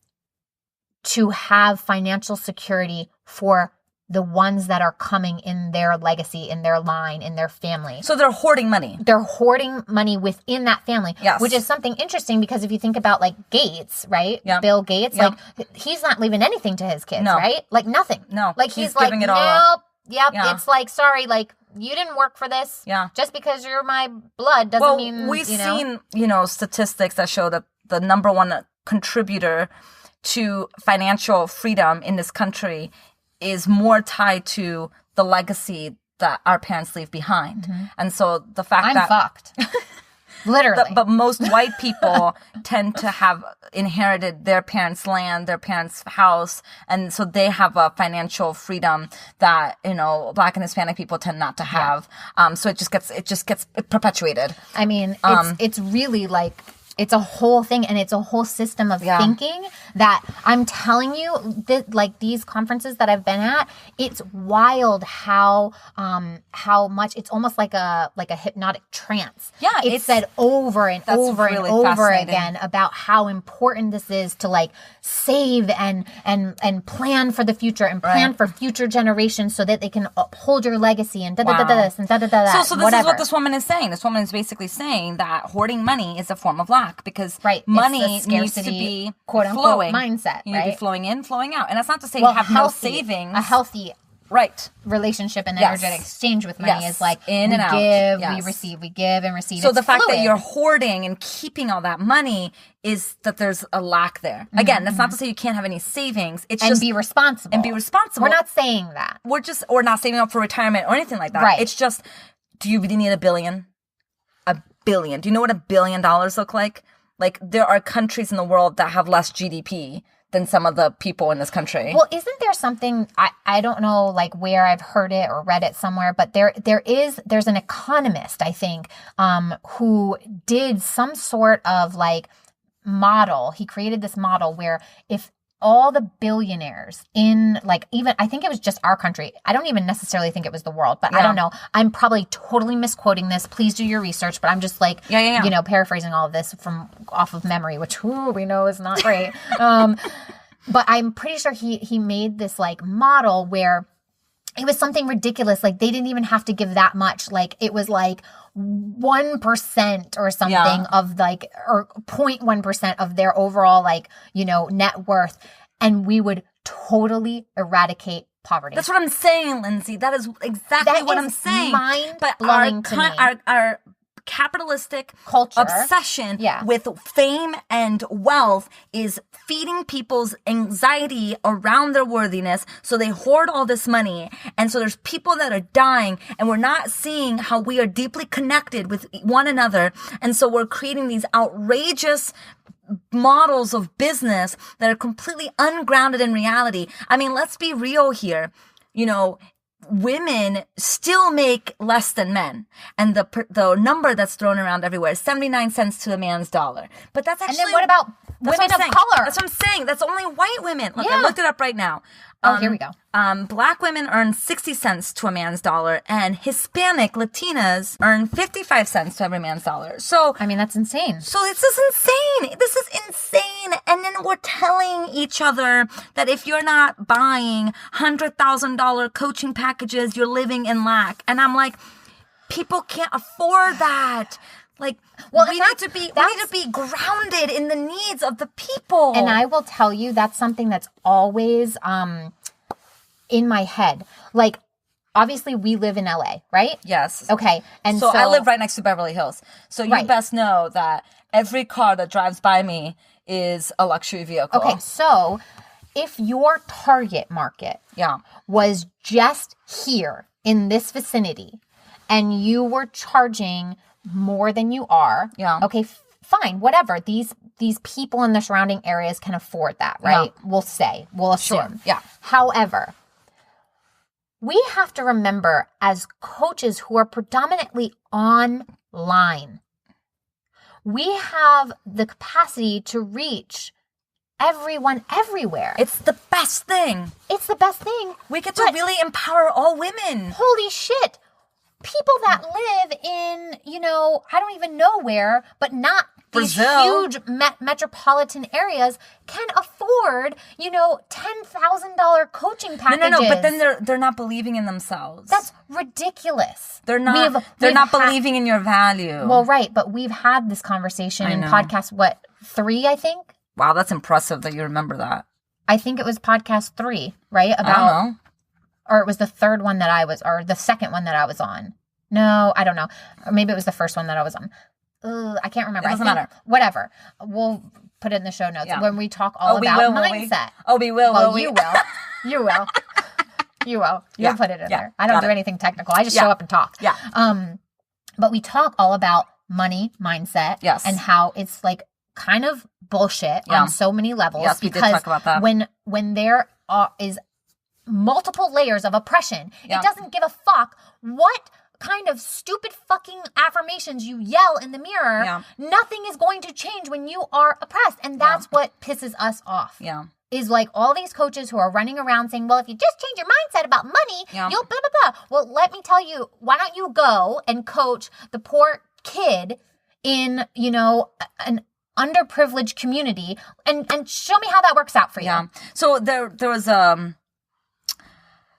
to have financial security for the ones that are coming in their legacy, in their line, in their family. So they're hoarding money. They're hoarding money within that family, yes. which is something interesting because if you think about like Gates, right? Yep. Bill Gates, yep. like he's not leaving anything to his kids, no. right? Like nothing. No. Like he's like, giving it all. Nope. Yep. Yeah. It's like, sorry, like you didn't work for this. Yeah. Just because you're my blood doesn't mean, we've seen, statistics that show that the number one contributor to financial freedom in this country is more tied to the legacy that our parents leave behind. Mm-hmm. And so the fact I'm fucked. Literally. But most white people tend to have inherited their parents' land, their parents' house, and so they have a financial freedom that, Black and Hispanic people tend not to have. Yeah. So it just gets perpetuated. I mean, it's really like, it's a whole thing, and it's a whole system of thinking that I'm telling you that, like, these conferences that I've been at, it's wild how much it's almost like a hypnotic trance. Yeah, it's said over and over really and over again about how important this is to like save and plan for the future and plan for future generations so that they can uphold your legacy and this and that. So this is what this woman is saying. This woman is basically saying that hoarding money is a form of lack. Because money needs to be quote unquote flowing mindset. You need to be flowing in, flowing out. And that's not to say you have no savings. A healthy relationship and energetic exchange with money is like in and out. Give, we receive, we give and receive. So the fact that you're hoarding and keeping all that money is that there's a lack there. Mm-hmm. Again, that's not to say you can't have any savings. It's just be responsible. And be responsible. We're not saying that. We're not saving up for retirement or anything like that. Right. It's just, do you really need $1 billion? $1 billion. Do you know what $1 billion look like? Like, there are countries in the world that have less GDP than some of the people in this country. Well, isn't there something, I don't know, like, where I've heard it or read it somewhere, but there's an economist, I think, who did some sort of, like, model. He created this model where if all the billionaires in, like, even, I think it was just our country. I don't even necessarily think it was the world, but I don't know. I'm probably totally misquoting this. Please do your research, but I'm just like, paraphrasing all of this off of memory, which we know is not great. But I'm pretty sure he made this like model where it was something ridiculous. Like they didn't even have to give that much. Like it was like 1% or something of like, or 0.1% of their overall like, net worth. And we would totally eradicate poverty. That's what I'm saying, Lindsay. That is exactly what I'm saying. Mind-blowing to me. Our capitalistic culture obsession with fame and wealth is feeding people's anxiety around their worthiness, so they hoard all this money, and so there's people that are dying, and we're not seeing how we are deeply connected with one another, and so we're creating these outrageous models of business that are completely ungrounded in reality. I mean, let's be real here. Women still make less than men, and the number that's thrown around everywhere is 79 cents to a man's dollar. But that's actually, and then what about women of color? That's what I'm saying. That's only white women. Look, I looked it up right now. Here we go. Black women earn 60 cents to a man's dollar, and Hispanic Latinas earn 55 cents to every man's dollar. So, I mean, that's insane. So this is insane. This is insane. And then we're telling each other that if you're not buying $100,000 coaching packages, you're living in lack. And I'm like, people can't afford that. Like, we need to be grounded in the needs of the people. And I will tell you, that's something that's always in my head. Like, obviously, we live in LA, right? Yes. Okay. And so I live right next to Beverly Hills. So you best know that every car that drives by me is a luxury vehicle. Okay. So if your target market was just here in this vicinity and you were charging more than you are. Yeah. Okay, fine, whatever. These people in the surrounding areas can afford that, right? Yeah. We'll assume. Sure. Yeah. However, we have to remember as coaches who are predominantly online, we have the capacity to reach everyone everywhere. It's the best thing. We get to really empower all women. Holy shit. People that live in, I don't even know where, but not Brazil. These huge metropolitan areas can afford, $10,000 coaching packages. No, but then they're not believing in themselves. That's ridiculous. They're not believing in your value. Well, right, but we've had this conversation in podcast 3, I think. Wow, that's impressive that you remember that. I think it was podcast 3, right? I don't know. Or it was the third one that I was, or the second one that I was on. No, I don't know. Or maybe it was the first one that I was on. I can't remember. It doesn't matter. Whatever. We'll put it in the show notes when we talk all about mindset. We will. Well, you will. You will. You will. You'll put it in there. I don't do anything technical. I just show up and talk. Yeah. But we talk all about money, mindset, and how it's like kind of bullshit on so many levels. Yes, we did talk about that. When there is multiple layers of oppression, it doesn't give a fuck what kind of stupid fucking affirmations you yell in the mirror. Yeah. Nothing is going to change when you are oppressed. And that's what pisses us off. Yeah. Is like all these coaches who are running around saying, well, if you just change your mindset about money, you'll blah, blah, blah. Well, let me tell you, why don't you go and coach the poor kid in, an underprivileged community and show me how that works out for you. Yeah. So there was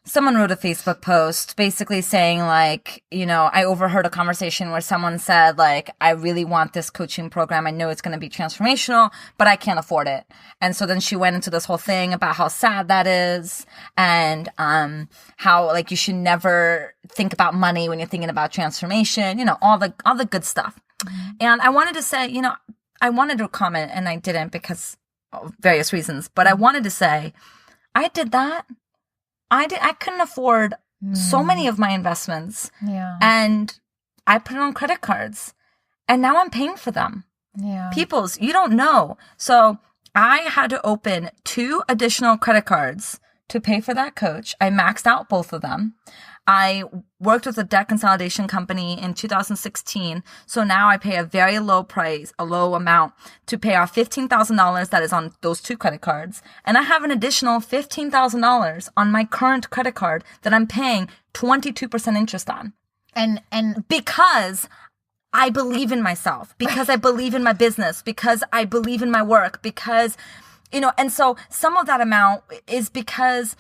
someone wrote a Facebook post basically saying like, I overheard a conversation where someone said like, I really want this coaching program. I know it's going to be transformational, but I can't afford it. And so then she went into this whole thing about how sad that is and how like you should never think about money when you're thinking about transformation, all the good stuff. Mm-hmm. And I wanted to say, I wanted to comment and I didn't because of various reasons, but I wanted to say I did that. I couldn't afford so many of my investments. Yeah. And I put it on credit cards. And now I'm paying for them. Yeah. Peoples, you don't know. So I had to open 2 additional credit cards to pay for that coach. I maxed out both of them. I worked with a debt consolidation company in 2016. So now I pay a very low price, a low amount to pay off $15,000 that is on those 2 credit cards. And I have an additional $15,000 on my current credit card that I'm paying 22% interest on. And because I believe in myself, because I believe in my business, because I believe in my work, because, and so some of that amount is because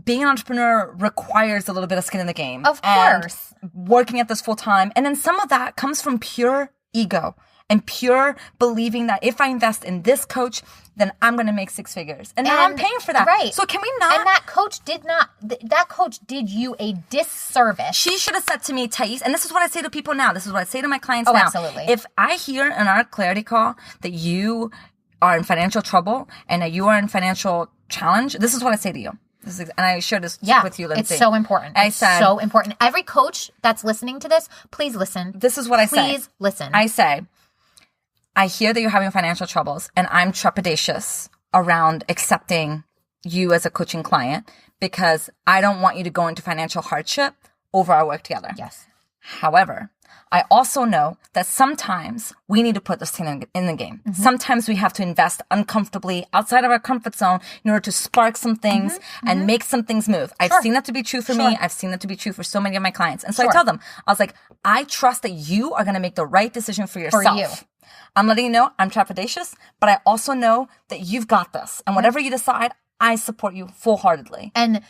being an entrepreneur requires a little bit of skin in the game. Of course. Working at this full time. And then some of that comes from pure ego and pure believing that if I invest in this coach, then I'm going to make 6 figures. And now I'm paying for that. Right. So can we not? And that coach did you a disservice. She should have said to me, Thais, and this is what I say to people now. This is what I say to my clients now. Absolutely. If I hear in our clarity call that you are in financial trouble and that you are in financial challenge, this is what I say to you. And I shared this with you, Lindsey. It's so important. It's so important. Every coach that's listening to this, please listen. This is what I say. Please listen. I say, I hear that you're having financial troubles, and I'm trepidatious around accepting you as a coaching client because I don't want you to go into financial hardship over our work together. Yes. However, I also know that sometimes we need to put this thing in the game. Mm-hmm. Sometimes we have to invest uncomfortably outside of our comfort zone in order to spark some things and make some things move. I've seen that to be true for me. I've seen that to be true for so many of my clients. And so I tell them, I was like, I trust that you are going to make the right decision for yourself. For you. I'm letting you know I'm trepidatious, but I also know that you've got this. And whatever you decide, I support you full-heartedly. And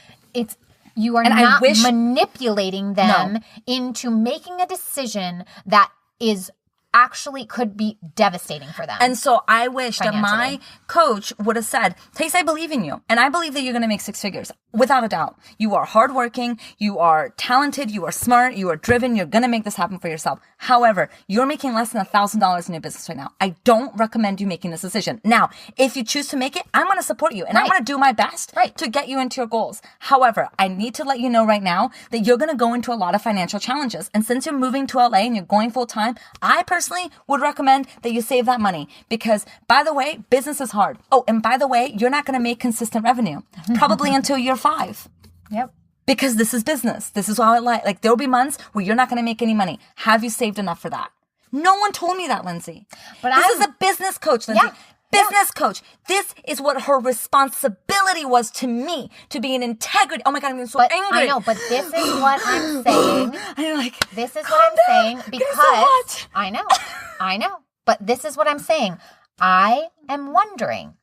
you are not manipulating them into making a decision that is actually could be devastating for them. And so I wish that my coach would have said, Thais, I believe in you. And I believe that you're going to make 6 figures. Without a doubt. You are hardworking. You are talented. You are smart. You are driven. You're going to make this happen for yourself. However, you're making less than $1,000 in your business right now. I don't recommend you making this decision. Now, if you choose to make it, I'm going to support you. And I'm going to do my best to get you into your goals. However, I need to let you know right now that you're going to go into a lot of financial challenges. And since you're moving to LA and you're going full time, I personally would recommend that you save that money because, by the way, business is hard. Oh, and by the way, you're not going to make consistent revenue probably until you're 5. Yep. Because this is business. This is how it like there will be months where you're not going to make any money. Have you saved enough for that? No one told me that, Lindsey. But this is a business coach, Lindsey. Yeah. Business coach. This is what her responsibility was to me, to be an integrity. Oh my God, I'm getting so angry. I know, but this is what I'm saying. I'm like, this is what I'm saying because so I know. But this is what I'm saying. I am wondering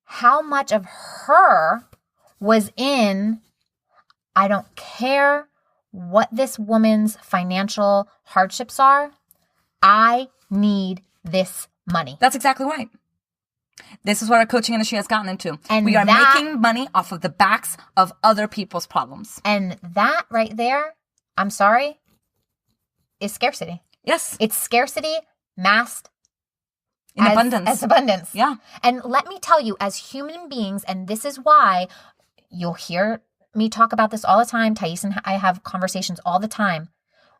how much of her was in, I don't care what this woman's financial hardships are. I need this money. That's exactly right. This is what our coaching industry has gotten into. And we are making money off of the backs of other people's problems. And that right there, I'm sorry, is scarcity. Yes. It's scarcity masked in abundance. As abundance. Yeah. And let me tell you, as human beings, and this is why you'll hear me talk about this all the time. Thais and I have conversations all the time.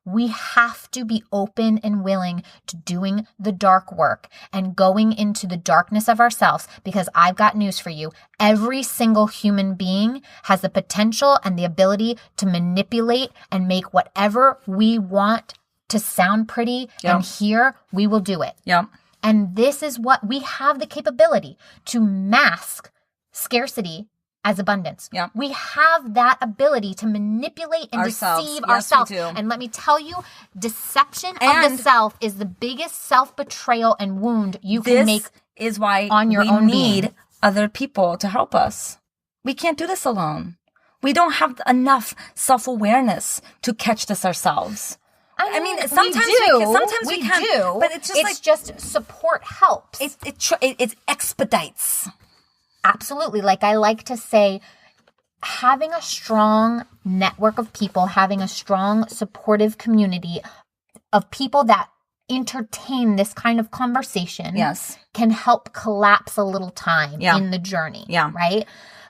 We have to be open and willing to doing the dark work and going into the darkness of ourselves, because I've got news for you. Every single human being has the potential and the ability to manipulate and make whatever we want to sound pretty. Yep. And here we will do it. Yeah. And this is what we have the capability to mask scarcity as abundance. Yeah. We have that ability to manipulate and deceive ourselves. We do. And let me tell you, deception of the self is the biggest self-betrayal and wound you can make. This is why on your own need being. Other people to help us. We can't do this alone. We don't have enough self-awareness to catch this ourselves. I mean, sometimes we can, but it's just support helps. It expedites. Absolutely. Like I like to say, having a strong network of people, having a strong supportive community of people that entertain this kind of conversation can help collapse a little time in the journey. Yeah. Right?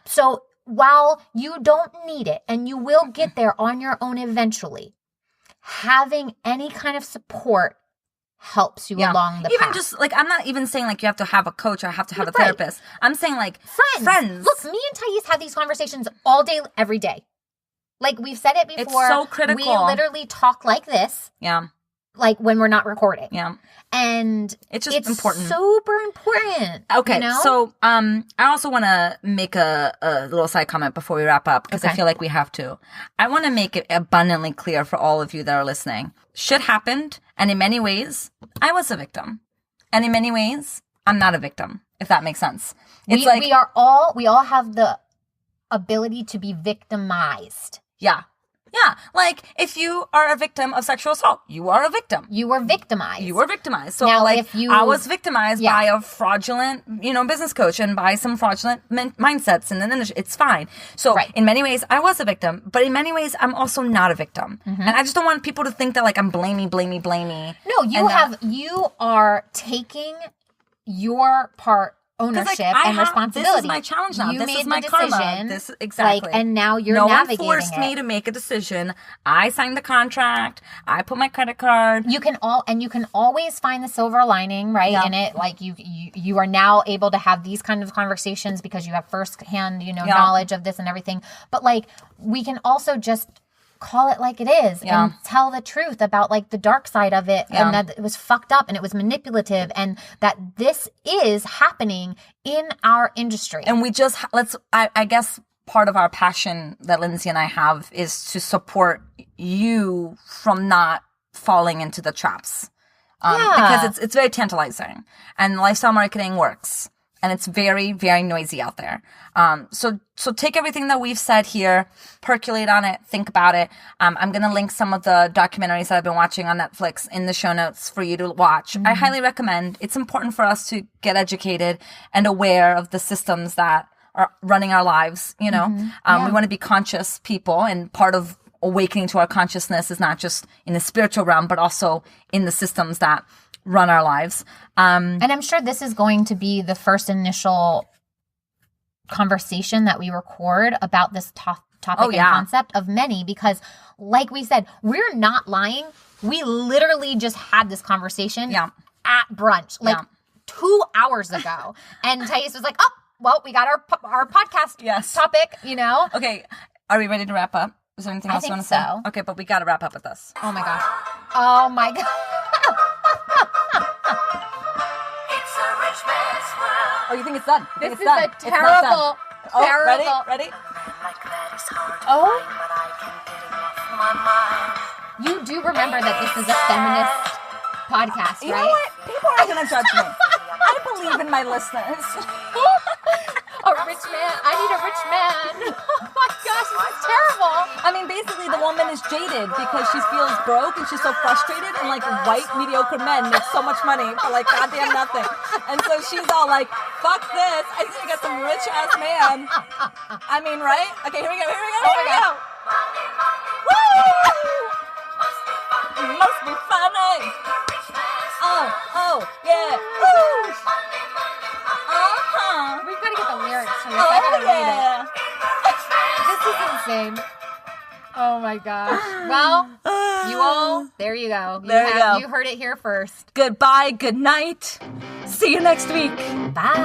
So while you don't need it and you will get there on your own eventually, having any kind of support helps you along the path. Even just like, I'm not even saying like you have to have a coach or have to have a therapist. I'm saying like friends. Look, me and Thais have these conversations all day, every day. Like we've said it before. It's so critical. We literally talk like this. Yeah. Like when we're not recording. Yeah. And it's just important. Super important. Okay. You know? So I also want to make a little side comment before we wrap up, because I feel like we have to. I want to make it abundantly clear for all of you that are listening. Shit happened, and in many ways, I was a victim. And in many ways, I'm not a victim, if that makes sense. It's we all have the ability to be victimized. Yeah. Yeah, like if you are a victim of sexual assault, you are a victim. You were victimized. You were victimized. So now, like I was victimized by a fraudulent, business coach and by some fraudulent mindsets in the industry. It's fine. So in many ways, I was a victim, but in many ways, I'm also not a victim. Mm-hmm. And I just don't want people to think that like I'm blamey. No, you are taking your part. Ownership and responsibility. This is my challenge now. This is my karma. This exactly. And now you're navigating it. No one forced me to make a decision. I signed the contract. I put my credit card. You can always find the silver lining, right? In it, like you are now able to have these kind of conversations because you have firsthand, knowledge of this and everything. But like we can also just call it like it is and tell the truth about like the dark side of it and that it was fucked up and it was manipulative and that this is happening in our industry. And we just, I guess part of our passion that Lindsey and I have is to support you from not falling into the traps. Because it's very tantalizing and lifestyle marketing works. And it's very, very noisy out there. So take everything that we've said here, percolate on it, think about it. I'm going to link some of the documentaries that I've been watching on Netflix in the show notes for you to watch. Mm-hmm. I highly recommend. It's important for us to get educated and aware of the systems that are running our lives. We want to be conscious people, and part of awakening to our consciousness is not just in the spiritual realm, but also in the systems that run our lives. And I'm sure this is going to be the first initial conversation that we record about this topic and concept of many, because like we said, we're not lying. We literally just had this conversation at brunch, 2 hours ago. And Thais was like, oh, well, we got our podcast topic, Okay. Are we ready to wrap up? Is there anything else you want to say? Okay, but we got to wrap up with this. Oh my gosh. Oh my God. Oh, you think it's done? This is a terrible. Ready? Oh. You do remember that this is a feminist podcast, right? You know what? People are going to judge me. I believe in my listeners. A rich man. I need a rich man. Oh my gosh, this is terrible. I mean, basically, the woman is jaded because she feels broke and she's so frustrated, and like white mediocre men make so much money for like goddamn nothing. And so she's all like, "Fuck this! I need to get some rich ass man." I mean, right? Okay, here we go. Here we go. Here we go. Woo! It must be funny. Oh, yeah. Woo! We've got to get the lyrics from this. I gotta read it. This is insane. Oh my gosh. Well, you all, there you go. There you go. You heard it here first. Goodbye, good night. See you next week. Bye.